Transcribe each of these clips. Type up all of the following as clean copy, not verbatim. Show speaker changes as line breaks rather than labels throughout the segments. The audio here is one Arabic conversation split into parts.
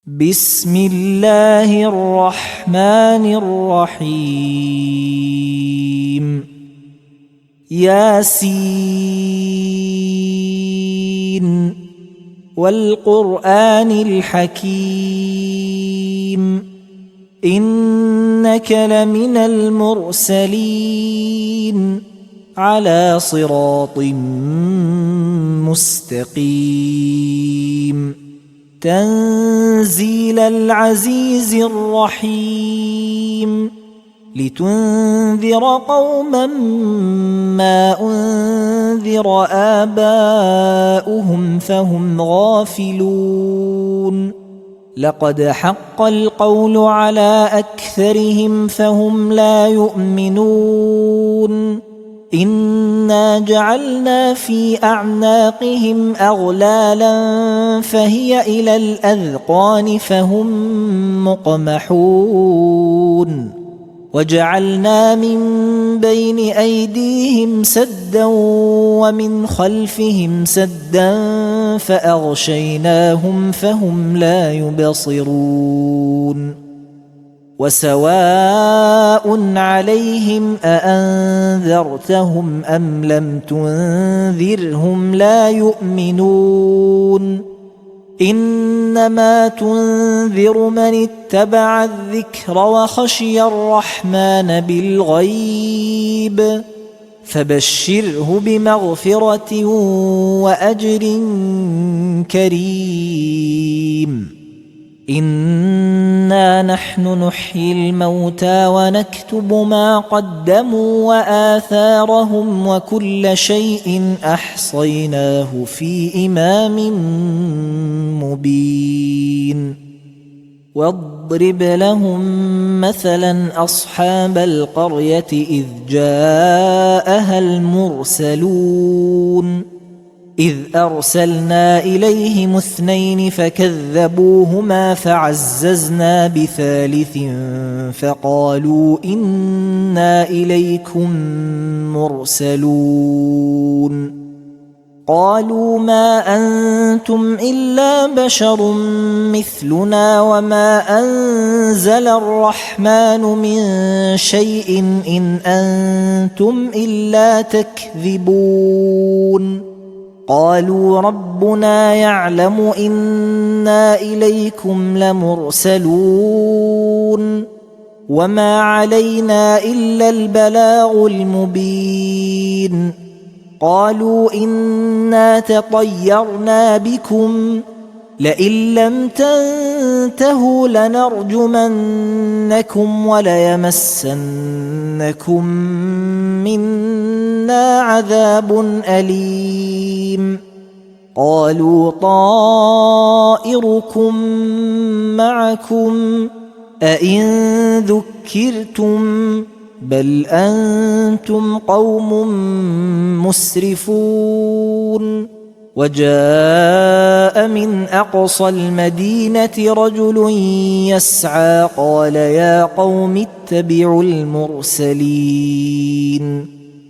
بسم الله الرحمن الرحيم ياسين والقرآن الحكيم إنك لمن المرسلين على صراط مستقيم تنزيل العزيز الرحيم لتنذر قوما ما أنذر آباؤهم فهم غافلون لقد حق القول على أكثرهم فهم لا يؤمنون إنا جعلنا في أعناقهم أغلالا فهي إلى الأذقان فهم مقمحون وجعلنا من بين أيديهم سدا ومن خلفهم سدا فأغشيناهم فهم لا يبصرون وسواء عليهم أأنذرتهم أم لم تنذرهم لا يؤمنون إنما تنذر من اتبع الذكر وخشي الرحمن بالغيب فبشره بمغفرة وأجر كريم إنا نحن نحيي الموتى ونكتب ما قدموا وآثارهم وكل شيء أحصيناه في إمام مبين واضرب لهم مثلا أصحاب القرية إذ جاءها المرسلون إذ أرسلنا إليهم اثنين فكذبوهما فعززنا بثالث فقالوا إنا إليكم مرسلون قالوا ما أنتم إلا بشر مثلنا وما أنزل الرحمن من شيء إن أنتم إلا تكذبون قالوا ربنا يعلم إنا إليكم لمرسلون وما علينا إلا البلاغ المبين قالوا إنا تطيرنا بكم لئن لم تنتهوا لنرجمنكم وليمسنكم منا عذاب أليم قالوا طائركم معكم أئن ذكرتم بل أنتم قوم مسرفون وجاء من أقصى المدينة رجل يسعى قال يا قوم اتبعوا المرسلين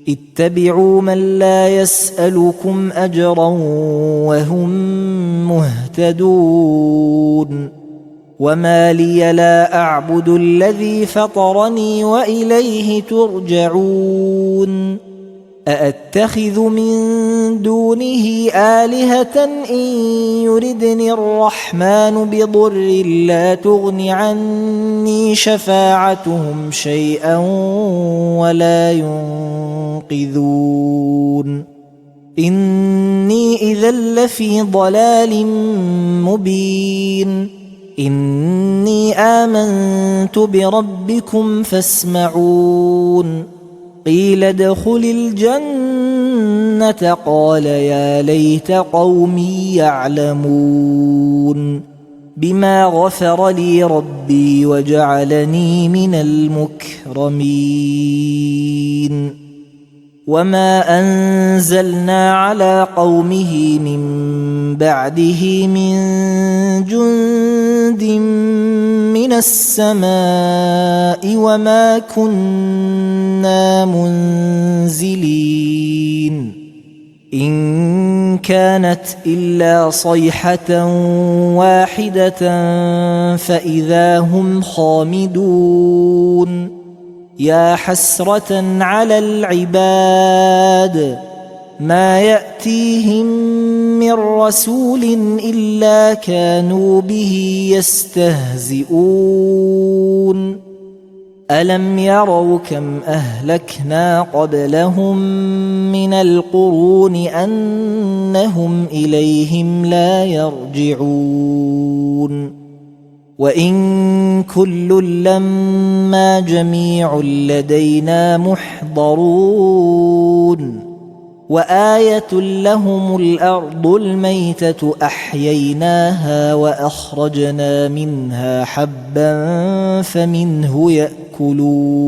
اتبعوا من لا يسألكم أجرا وهم مهتدون وما لي لا أعبد الذي فطرني وإليه ترجعون أأتخذ من دونه آلهة إن يردني الرحمن بضر لا تغن عني شفاعتهم شيئا ولا ينقذون إني إذا لفي ضلال مبين إني آمنت بربكم فاسمعون قيل ادخل الجنة قال يا ليت قومي يعلمون بما غفر لي ربي وجعلني من المكرمين وما أنزلنا على قومه من بعده من جند من السماء وما كنا منزلين إن كانت إلا صيحة واحدة فإذا هم خامدون يا حسرة على العباد ما يأتيهم من رسول إلا كانوا به يستهزئون ألم يروا كم أهلكنا قبلهم من القرون أنهم إليهم لا يرجعون وإن كل لما جميع لدينا محضرون وآية لهم الأرض الميتة أحييناها وأخرجنا منها حبا فمنه يأكلون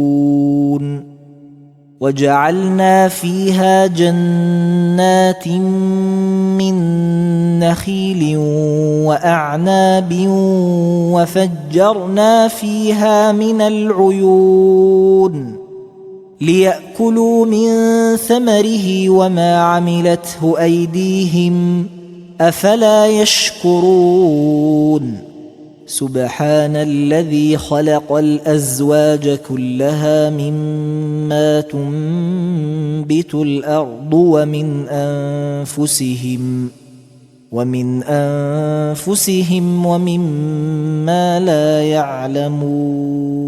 وجعلنا فيها جنات من نخيل وأعناب وفجرنا فيها من العيون ليأكلوا من ثمره وما عملته أيديهم أفلا يشكرون سبحان الذي خلق الأزواج كلها مما تنبت الأرض ومن أنفسهم ومما لا يعلمون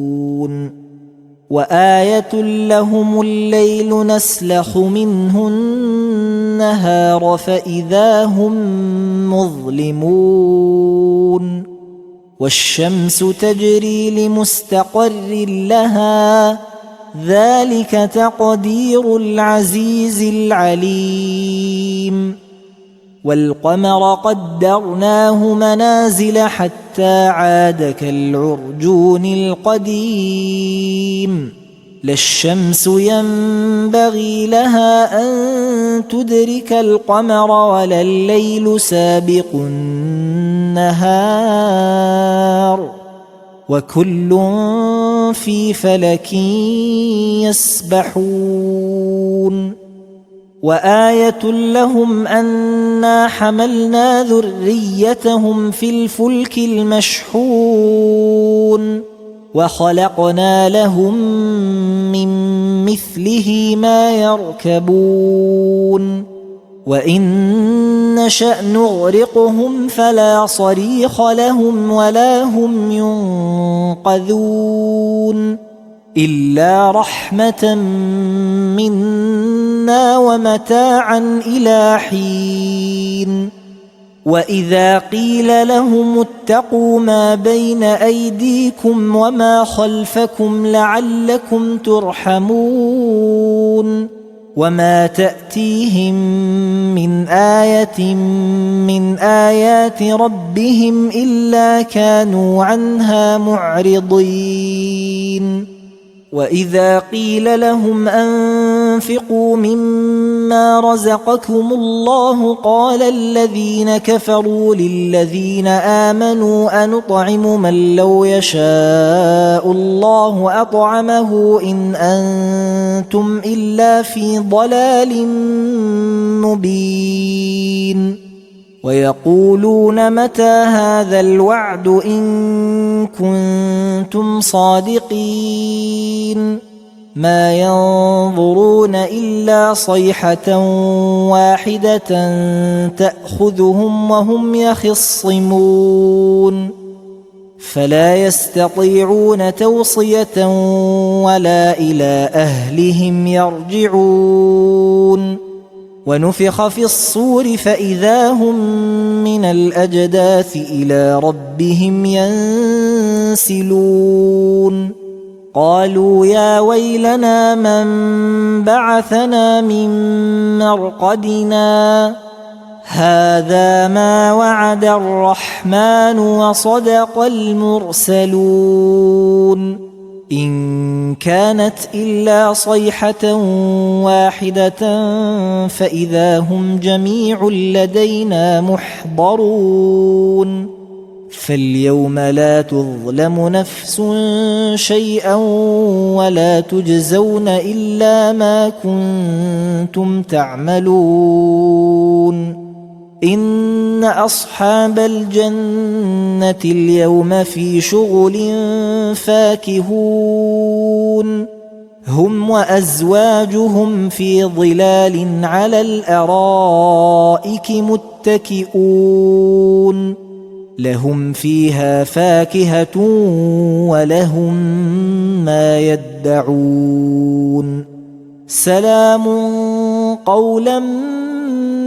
وآية لهم الليل نسلخ منه النهار فإذا هم مظلمون والشمس تجري لمستقر لها ذلك تقدير العزيز العليم والقمر قدرناه منازل حتى عاد كالعرجون القديم لا الشمس ينبغي لها أن تدرك القمر ولا الليل سابق النهار وكل في فلك يسبحون وآية لهم أنا حملنا ذريتهم في الفلك المشحون وخلقنا لهم من مثله ما يركبون وإن نشأ نغرقهم فلا صريخ لهم ولا هم ينقذون إلا رحمة منا ومتاعا إلى حين وإذا قيل لهم اتقوا ما بين أيديكم وما خلفكم لعلكم ترحمون وما تأتيهم من آية من آيات ربهم إلا كانوا عنها معرضين وإذا قيل لهم أنفقوا مما رزقكم الله قال الذين كفروا للذين آمنوا أنطعم من لو يشاء الله أطعمه إن أنتم إلا في ضلال مبين ويقولون متى هذا الوعد إن كنتم صادقين ما ينظرون إلا صيحة واحدة تأخذهم وهم يخصمون فلا يستطيعون توصية ولا إلى أهلهم يرجعون ونفخ في الصور فإذا هم من الأجداث إلى ربهم ينسلون قالوا يا ويلنا من بعثنا من مرقدنا هذا ما وعد الرحمن وصدق المرسلون إن كانت إلا صيحة واحدة فإذا هم جميع لدينا محضرون فاليوم لا تظلم نفس شيئا ولا تجزون إلا ما كنتم تعملون إن أصحاب الجنة اليوم في شغل فاكهون هم وأزواجهم في ظلال على الأرائك متكئون لهم فيها فاكهة ولهم ما يدعون سلام قولا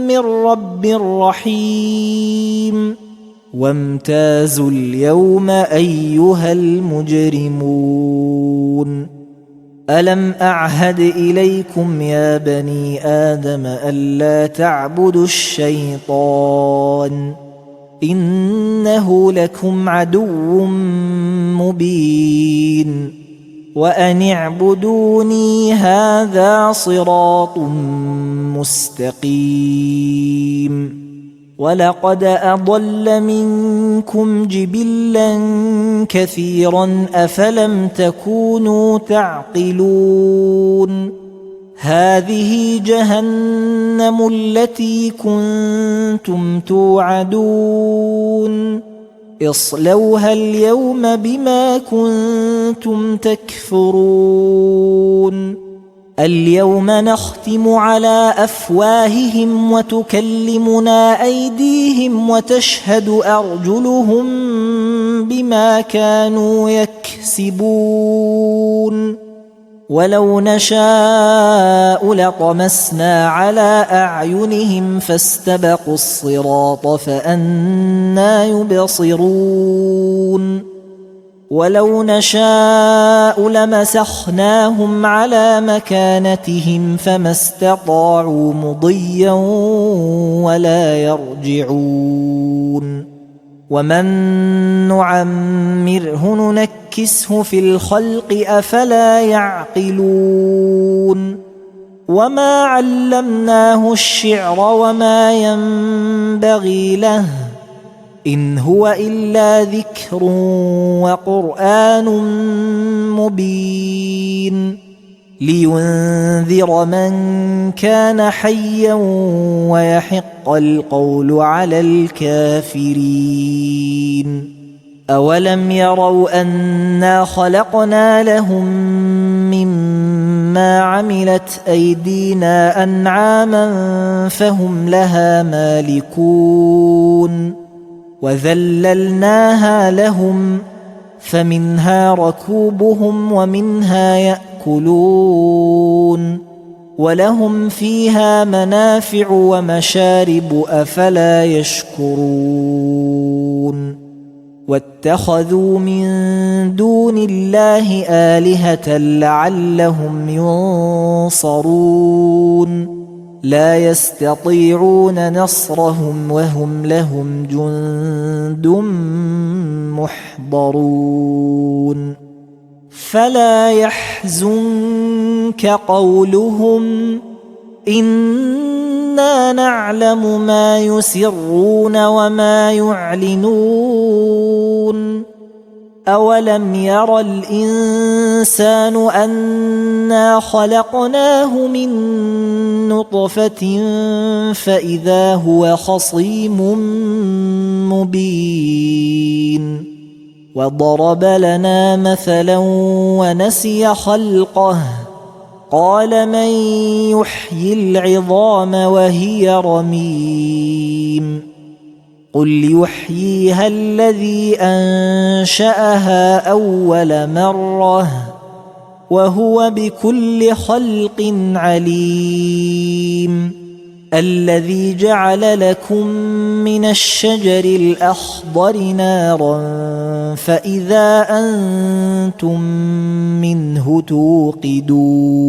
من رب رحيم وامتازوا اليوم أيها المجرمون ألم أعهد إليكم يا بني آدم ألا تعبدوا الشيطان إنه لكم عدو مبين وأن اعبدوني هذا صراط مستقيم ولقد أضل منكم جبلا كثيرا أفلم تكونوا تعقلون هذه جهنم التي كنتم توعدون اصلوها اليوم بما كنتم تكفرون اليوم نختم على أفواههم وتكلمنا أيديهم وتشهد أرجلهم بما كانوا يكسبون ولو نشاء لطمسنا على أعينهم فاستبقوا الصراط فأنى يبصرون ولو نشاء لمسخناهم على مكانتهم فما استطاعوا مضيا ولا يرجعون ومن نعمره ننكسه في الخلق أفلا يعقلون وما علمناه الشعر وما ينبغي له إن هو إلا ذكر وقرآن مبين لينذر من كان حيا ويحق القول على الكافرين أولم يروا أنا خلقنا لهم مما عملت أيدينا أنعاما فهم لها مالكون وذللناها لهم فمنها ركوبهم ومنها يأكلون ولهم فيها منافع ومشارب أفلا يشكرون واتخذوا من دون الله آلهة لعلهم ينصرون لا يستطيعون نصرهم وهم لهم جند محضرون فلا يحزنك قولهم إنا نعلم ما يسرون وما يعلنون أولم ير الإنسان أنا خلقناه من نطفة فإذا هو خصيم مبين وضرب لنا مثلا ونسي خلقه قال من يحيي العظام وهي رميم قل يحييها الذي أنشأها أول مرة وهو بكل خلق عليم الذي جعل لكم من الشجر الأخضر نارا فإذا أنتم منه توقدون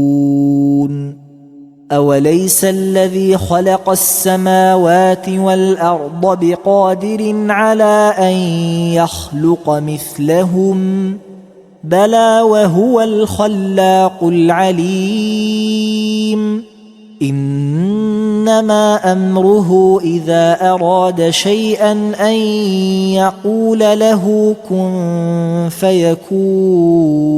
أوليس الذي خلق السماوات والأرض بقادر على أن يخلق مثلهم بلى وهو الخلاق العليم إن إنما أمره إذا أراد شيئا أن يقول له كن فيكون.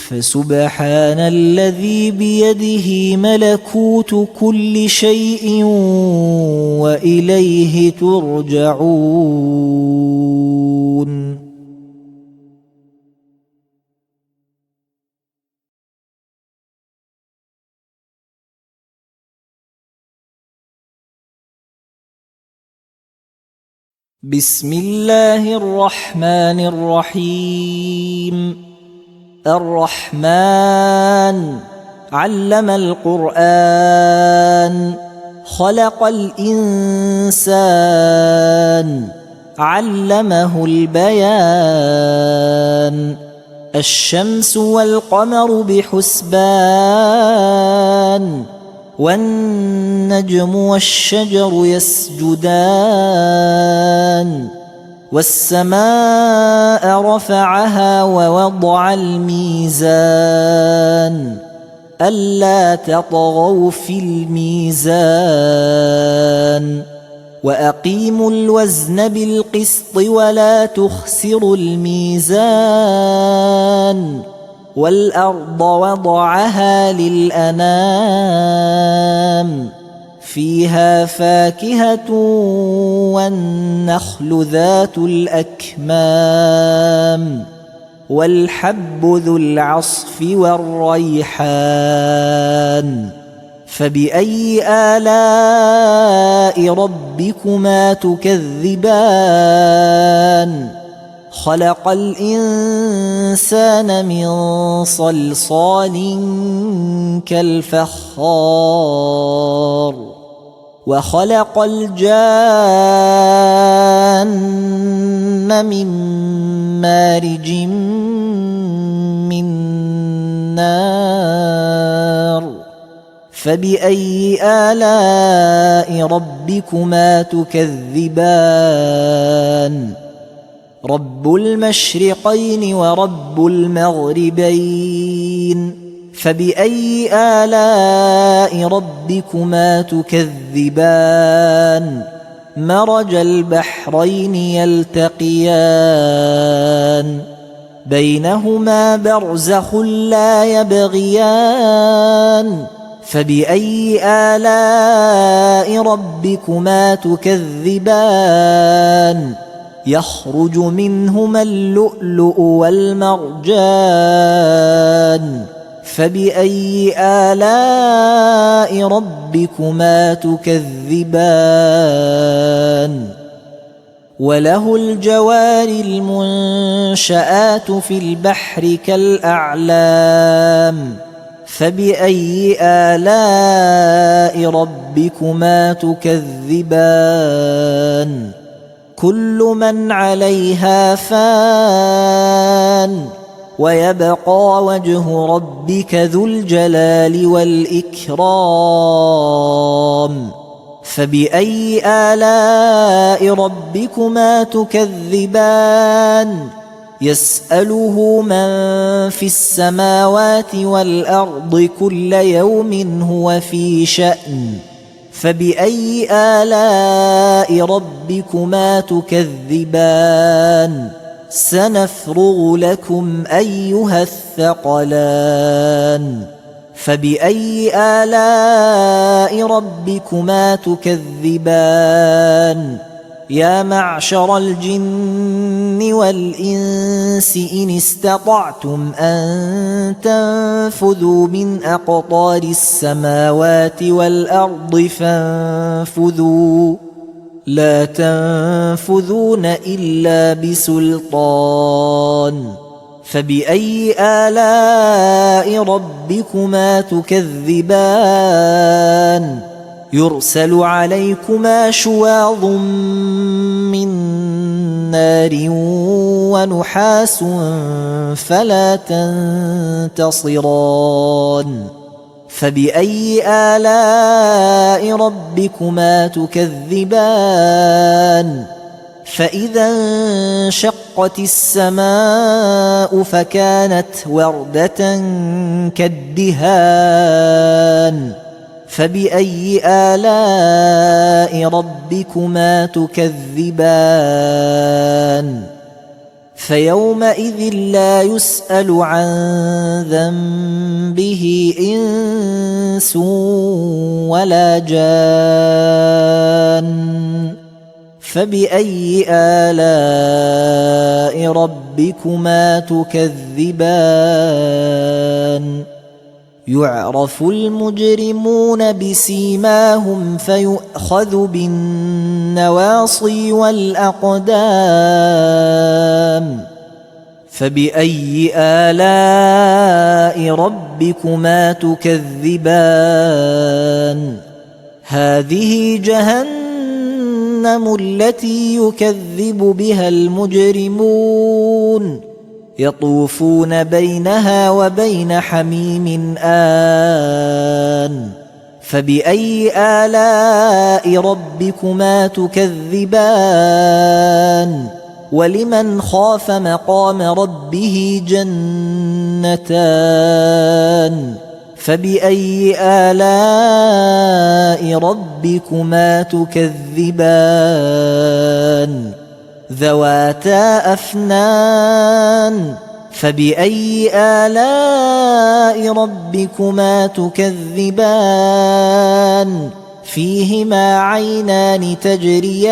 فسبحان الذي بيده ملكوت كل شيء وإليه ترجعون. بسم الله الرحمن الرحيم. الرحمن علم القرآن، خلق الإنسان، علمه البيان. الشمس والقمر بحسبان، والنجم والشجر يسجدان. والسماء رفعها ووضع الميزان، ألا تطغوا في الميزان. وأقيموا الوزن بالقسط ولا تخسروا الميزان. والأرض وضعها للأنام، فيها فاكهة والنخل ذات الأكمام، والحب ذو العصف والريحان. فبأي آلاء ربكما تكذبان؟ خلق الإنسان من صلصال كالفخار، وخلق الجان من مارج من نار. فبأي آلاء ربكما تكذبان؟ رب المشرقين ورب المغربين، فبأي آلاء ربكما تكذبان؟ مرج البحرين يلتقيان، بينهما برزخ لا يبغيان. فبأي آلاء ربكما تكذبان؟ يخرج منهما اللؤلؤ والمرجان. فبأي آلاء ربكما تكذبان؟ وله الجوار المنشآت في البحر كالأعلام. فبأي آلاء ربكما تكذبان؟ كل من عليها فان، ويبقى وجه ربك ذو الجلال والإكرام. فبأي آلاء ربكما تكذبان؟ يسأله من في السماوات والأرض كل يوم هو في شأن. فبأي آلاء ربكما تكذبان؟ سنفرغ لكم أيها الثقلان. فبأي آلاء ربكما تكذبان؟ يا معشر الجن والإنس إن استطعتم أن تنفذوا من أقطار السماوات والأرض فانفذوا، لا تنفذون إلا بسلطان. فبأي آلاء ربكما تكذبان؟ يرسل عليكما شواظ من نار ونحاس فلا تنتصران. فبأي آلاء ربكما تكذبان؟ فإذا انشقت السماء فكانت وردة كالدهان. فبأي آلاء ربكما تكذبان فيومئذ لا يسأل عن ذنبه إنس ولا جان فبأي آلاء ربكما تكذبان يعرف المجرمون بسيماهم فيؤخذ بالنواصي والأقدام فبأي آلاء ربكما تكذبان هذه جهنم التي يكذب بها المجرمون يطوفون بينها وبين حميم آن فبأي آلاء ربكما تكذبان ولمن خاف مقام ربه جنتان فبأي آلاء ربكما تكذبان ذواتا أفنان فبأي آلاء ربكما تكذبان فيهما عينان تجريان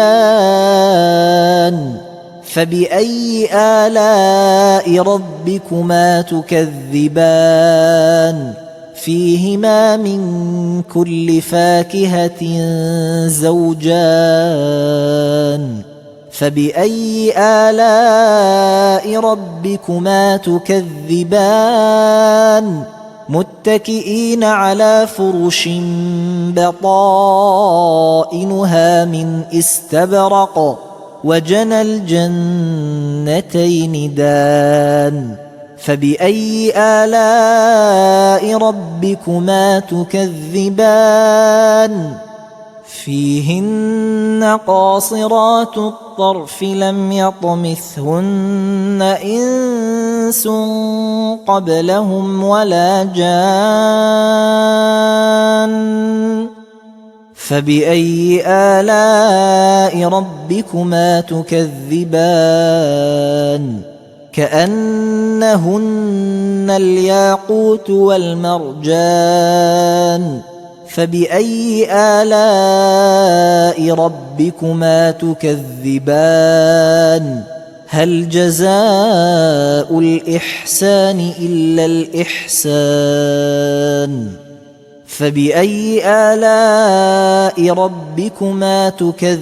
فبأي آلاء ربكما تكذبان فيهما من كل فاكهة زوجان فبأي آلاء ربكما تكذبان متكئين على فرش بطائنها من استبرق وجنى الجنتين دان فبأي آلاء ربكما تكذبان فيهن قاصرات الطرف لم يطمثهن إنس قبلهم ولا جان فبأي آلاء ربكما تكذبان كأنهن الياقوت والمرجان فبأي آلاء ربكما تكذبان هل جزاء الإحسان إلا الإحسان فبأي آلاء ربكما تكذبان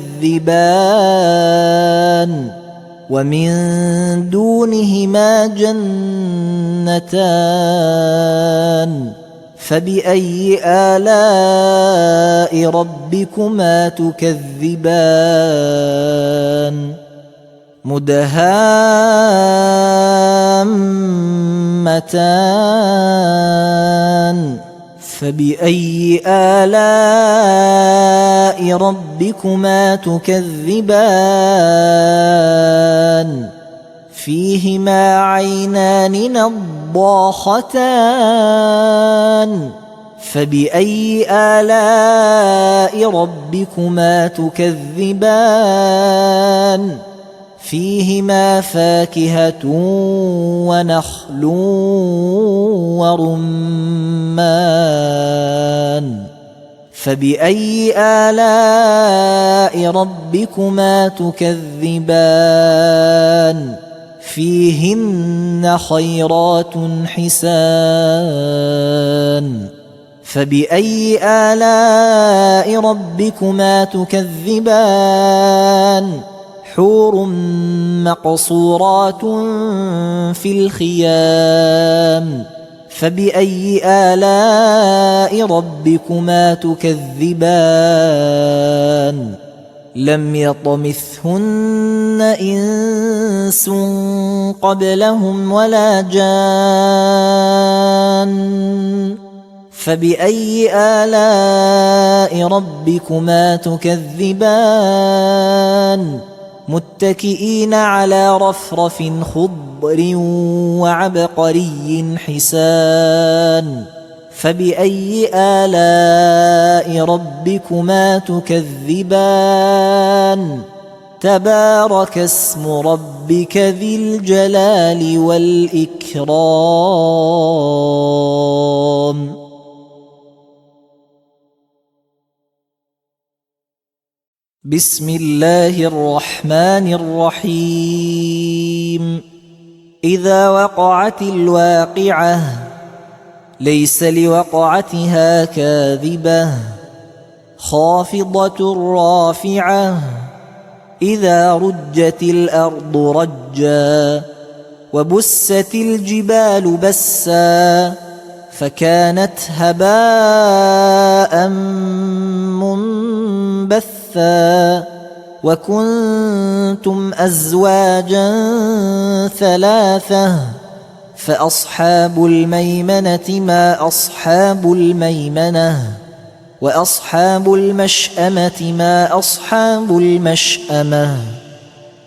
ومن دونهما جنتان فبأي آلاء ربكما تكذبان مدهامتان فبأي آلاء ربكما تكذبان فيهما عينان نضاختان فبأي آلاء ربكما تكذبان فيهما فاكهة ونخل ورمان فبأي آلاء ربكما تكذبان فيهن خيرات حسان فبأي آلاء ربكما تكذبان حور مقصورات في الخيام فبأي آلاء ربكما تكذبان لم يطمثهن إنس قبلهم ولا جان فبأي آلاء ربكما تكذبان متكئين على رفرف خضر وعبقري حسان فبأي آلاء ربكما تكذبان تبارك اسم ربك ذي الجلال والإكرام. بسم الله الرحمن الرحيم. إذا وقعت الواقعة ليس لوقعتها كاذبة خافضة رافعة إذا رجت الأرض رجا وبست الجبال بسا فكانت هباء منبثا وكنتم أزواجا ثلاثة فأصحاب الميمنة ما أصحاب الميمنة وأصحاب المشأمة ما أصحاب المشأمة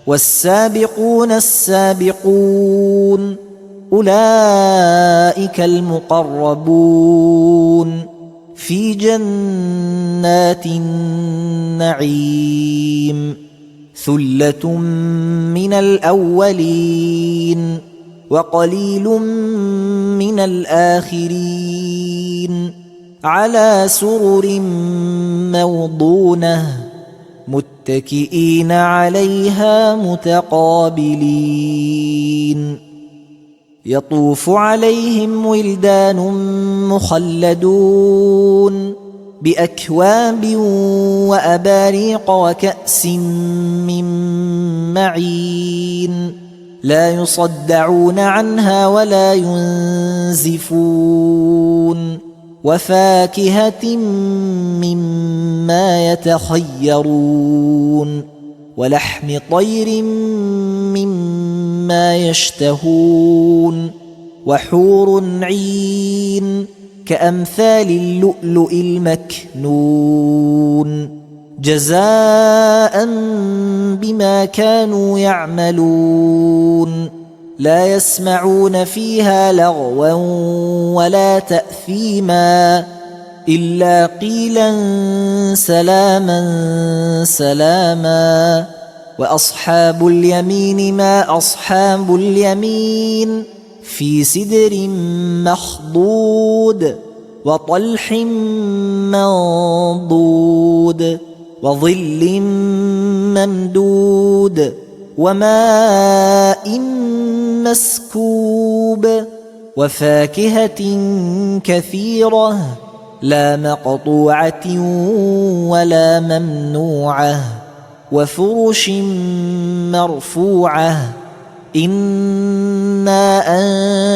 والسابقون السابقون أولئك المقربون في جنات النعيم ثلة من الأولين وقليل من الآخرين على سرر موضونة متكئين عليها متقابلين يطوف عليهم ولدان مخلدون بأكواب وأباريق وكأس من معين لا يصدعون عنها ولا ينزفون وفاكهة مما يتخيرون ولحم طير مما يشتهون وحور عين كأمثال اللؤلؤ المكنون جزاء بما كانوا يعملون لا يسمعون فيها لغوا ولا تأثيما إلا قيلا سلاما سلاما وأصحاب اليمين ما أصحاب اليمين في سدر مخضود وطلح منضود وظل ممدود وماء مسكوب وفاكهة كثيرة لا مقطوعة ولا ممنوعة وفرش مرفوعة إنا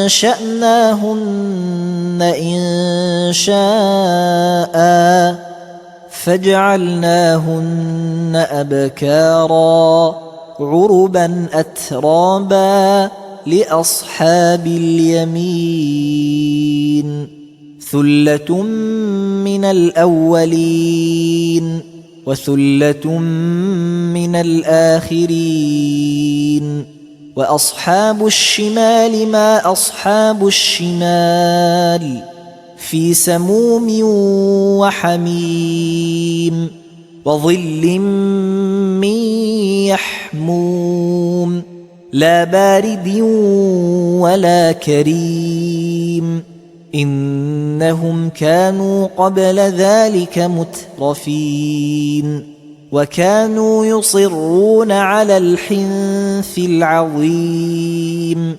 أنشأناهن إنشاء فجعلناهن أبكارا عربا أترابا لأصحاب اليمين ثلة من الأولين وثلة من الآخرين وأصحاب الشمال ما أصحاب الشمال في سموم وحميم وظل من يحموم لا بارد ولا كريم إنهم كانوا قبل ذلك مترفين وكانوا يصرون على الحنث العظيم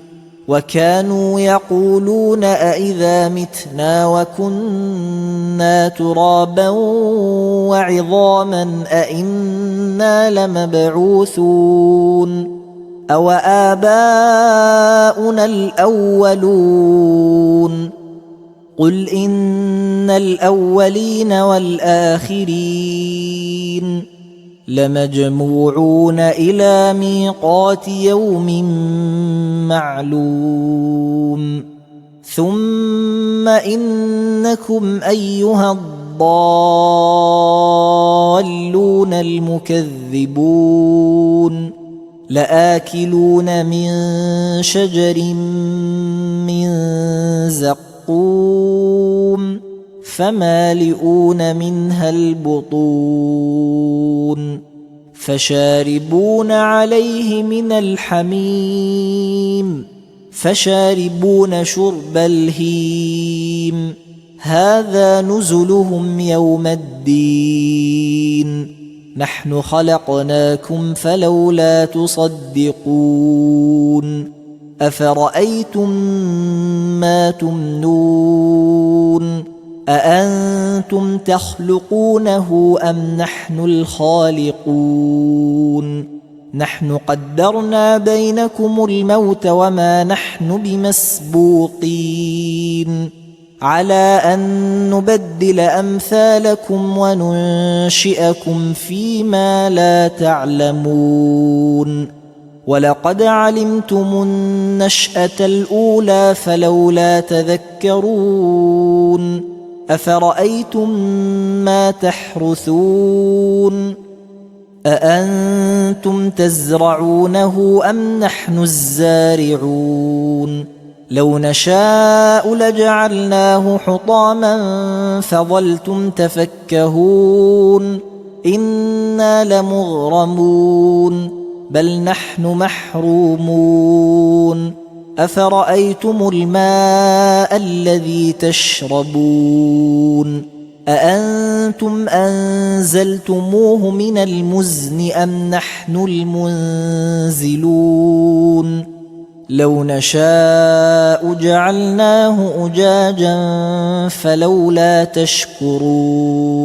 وكانوا يقولون أإذا متنا وكنا ترابا وعظاما أإنا لمبعوثون أو آباؤنا الأولون قل إن الأولين والآخرين لمجموعون إلى ميقات يوم معلوم ثم إنكم أيها الضالون المكذبون لآكلون من شجر من زقوم فمالئون منها البطون فشاربون عليه من الحميم فشاربون شرب الهيم هذا نزلهم يوم الدين نحن خلقناكم فلولا تصدقون أفرأيتم ما تمنون أأنتم تخلقونه أم نحن الخالقون نحن قدرنا بينكم الموت وما نحن بمسبوقين على أن نبدل أمثالكم وننشئكم فيما لا تعلمون ولقد علمتم النشأة الأولى فلولا تذكرون أفرأيتم ما تحرثون أأنتم تزرعونه أم نحن الزارعون لو نشاء لجعلناه حطاما فظلتم تفكهون إنا لمغرمون بل نحن محرومون أفرأيتم الماء الذي تشربون أأنتم أنزلتموه من المزن أم نحن المنزلون لو نشاء جعلناه أجاجا فلولا تشكرون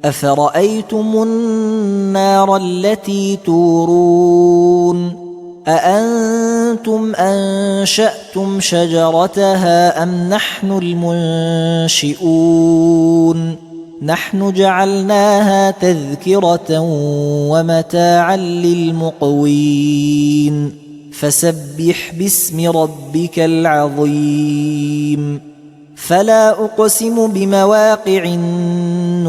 أفرأيتم النار التي تورون أأنتم أنشأتم شجرتها أم نحن المنشئون نحن جعلناها تذكرة ومتاعا للمقوين فسبح باسم ربك العظيم فلا أقسم بمواقع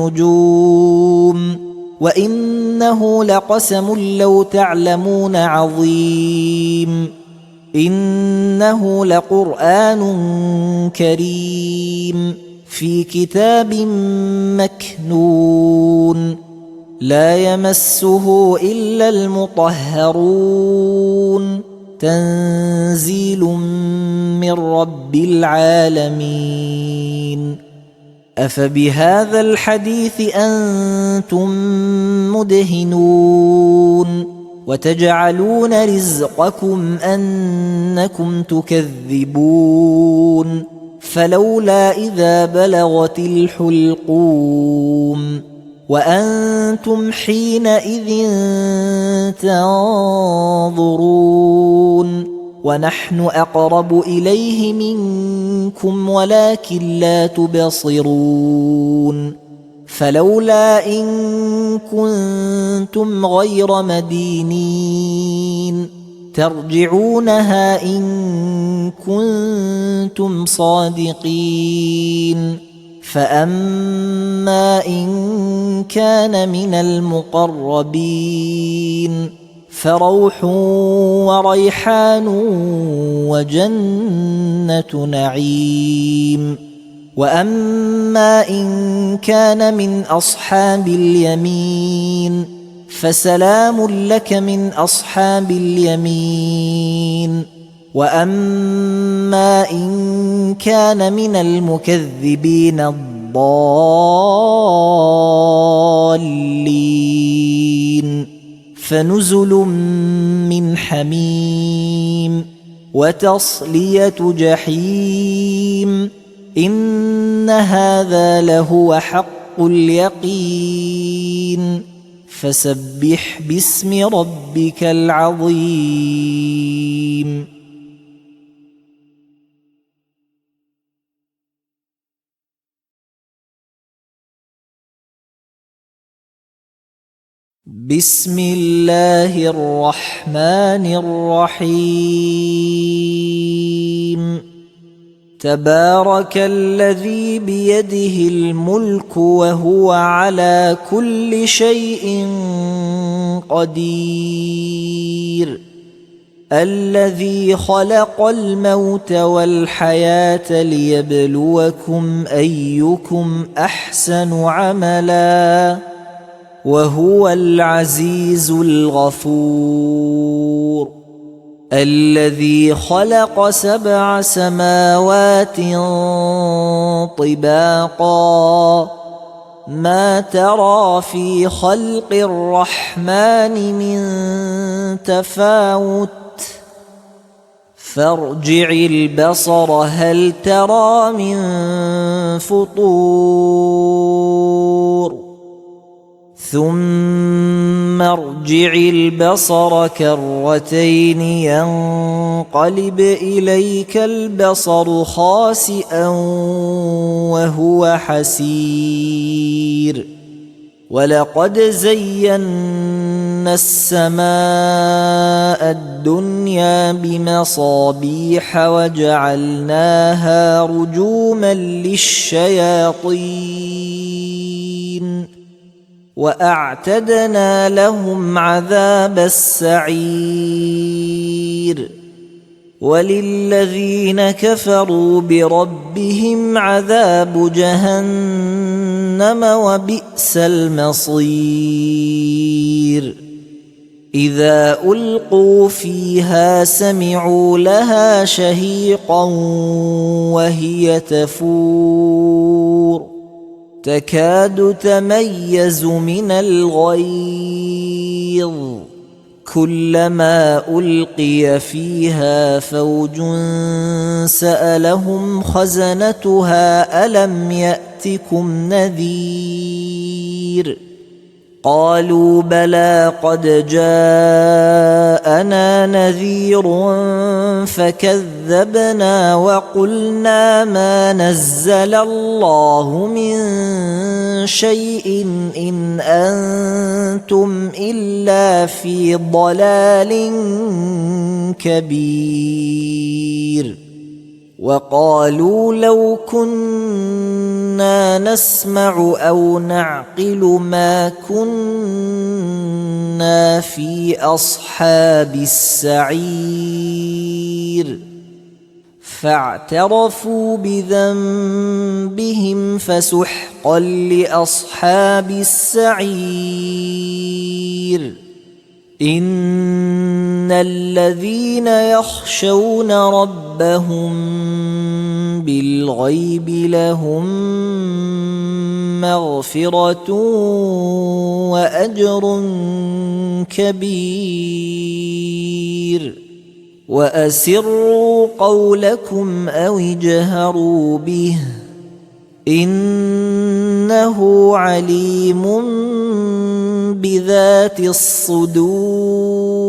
النجوم وإنه لقسم لو تعلمون عظيم إنه لقرآن كريم في كتاب مكنون لا يمسه إلا المطهرون تنزيل من رب العالمين أفبهذا الحديث أنتم مدهنون وتجعلون رزقكم أنكم تكذبون فلولا إذا بلغت الحلقوم وأنتم حينئذ تنظرون ونحن أقرب إليه منكم ولكن لا تبصرون فلولا إن كنتم غير مدينين ترجعونها إن كنتم صادقين فأما إن كان من المقربين فروح وريحان وجنة نعيم وأما إن كان من أصحاب اليمين فسلام لك من أصحاب اليمين وأما إن كان من المكذبين الضالين فنزل من حميم وتصلية جحيم إن هذا لهو حق اليقين فسبح باسم ربك العظيم بسم الله الرحمن الرحيم تبارك الذي بيده الملك وهو على كل شيء قدير الذي خلق الموت والحياة ليبلوكم أيكم أحسن عملا وهو العزيز الغفور الذي خلق 7 سماوات طباقا ما ترى في خلق الرحمن من تفاوت فارجع البصر هل ترى من فطور ثم ارجع البصر كرتين ينقلب إليك البصر خاسئا وهو حسير ولقد زينا السماء الدنيا بمصابيح وجعلناها رجوما للشياطين وأعتدنا لهم عذاب السعير وللذين كفروا بربهم عذاب جهنم وبئس المصير إذا ألقوا فيها سمعوا لها شهيقا وهي تفور تكاد تميز من الغيظ كلما ألقي فيها فوج سألهم خزنتها ألم يأتكم نذير قالوا بلى قد جاءنا نذير فكذبنا وقلنا ما نزل الله من شيء إن أنتم إلا في ضلال كبير وقالوا لو كنا نسمع أو نعقل ما كنا في أصحاب السعير فاعترفوا بذنبهم فسحقا لأصحاب السعير إن الذين يخشون ربهم بالغيب لهم مغفرة وأجر كبير وأسروا قولكم أو اجهروا به إنه عليم بذات الصدور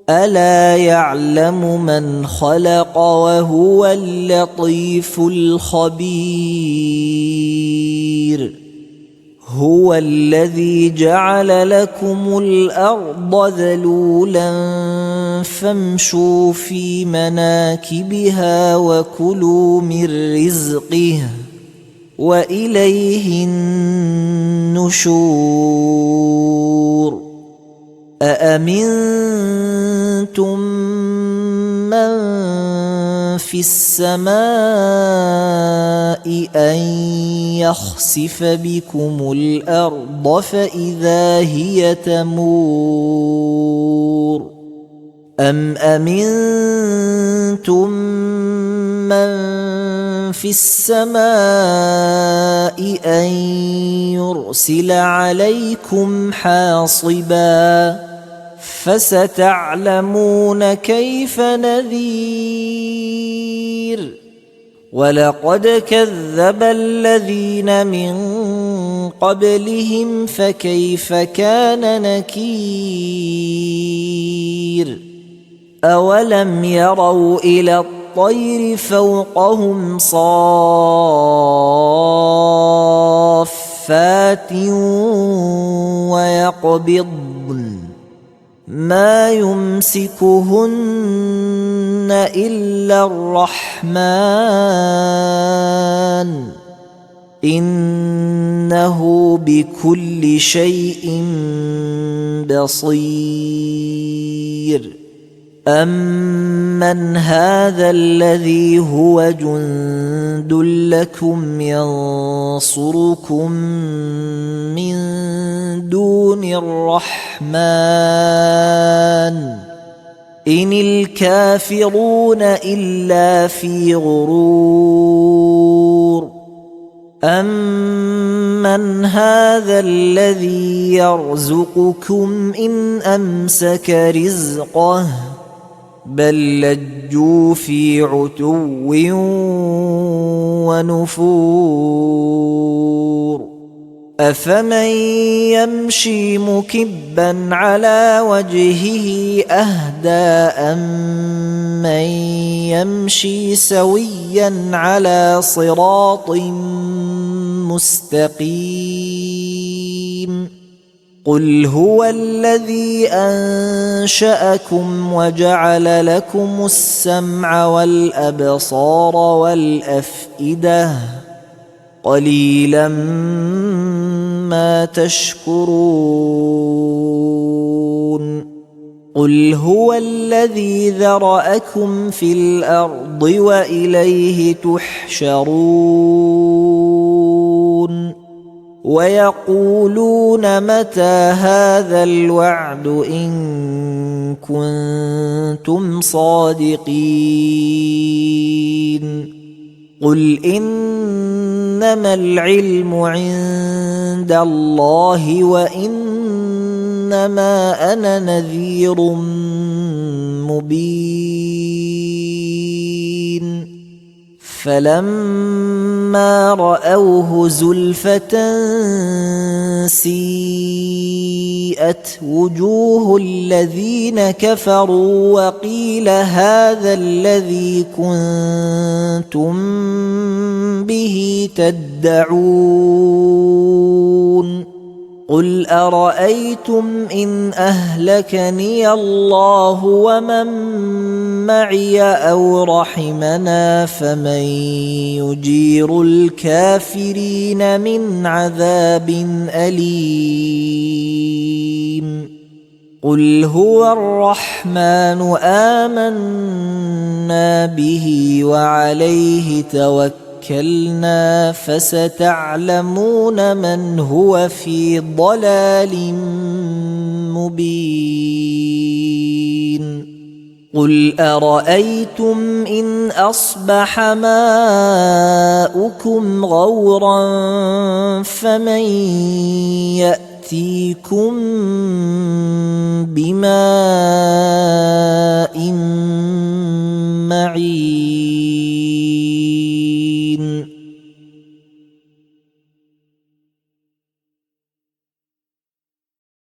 ألا يعلم من خلق وهو اللطيف الخبير هو الذي جعل لكم الأرض ذلولا فامشوا في مناكبها وكلوا من رزقه وإليه النشور أأمنتم من في السماء أن يخسف بكم الأرض فإذا هي تمور أم أمنتم من في السماء أن يرسل عليكم حاصبا فستعلمون كيف نذير ولقد كذب الذين من قبلهم فكيف كان نكير أولم يروا إلى الطير فوقهم صافات ويقبضن ما يمسكهن إلا الرحمن إنه بكل شيء بصير أمن هذا الذي هو جند لكم ينصركم من دون الرحمن إن الكافرون إلا في غرور أمن هذا الذي يرزقكم إن أمسك رزقه بل لجوا في عتو ونفور أفمن يمشي مكبا على وجهه أهدى أمن يمشي سويا على صراط مستقيم قل هو الذي أنشأكم وجعل لكم السمع والأبصار والأفئدة قليلا ما تشكرون قل هو الذي ذرأكم في الأرض وإليه تحشرون ويقولون متى هذا الوعد إن كنتم صادقين قل إنما العلم عند الله وإنما أنا نذير مبين فلما رأوه زلفة سيئت وجوه الذين كفروا وقيل هذا الذي كنتم به تدعون قل أرأيتم إن أهلكني الله ومن معي أو رحمنا فمن يجير الكافرين من عذاب أليم قل هو الرحمن آمنا به وعليه توكلنا فستعلمون من هو في ضلال مبين قل أرأيتم إن أصبح ماؤكم غورا فمن يأتيكم بماء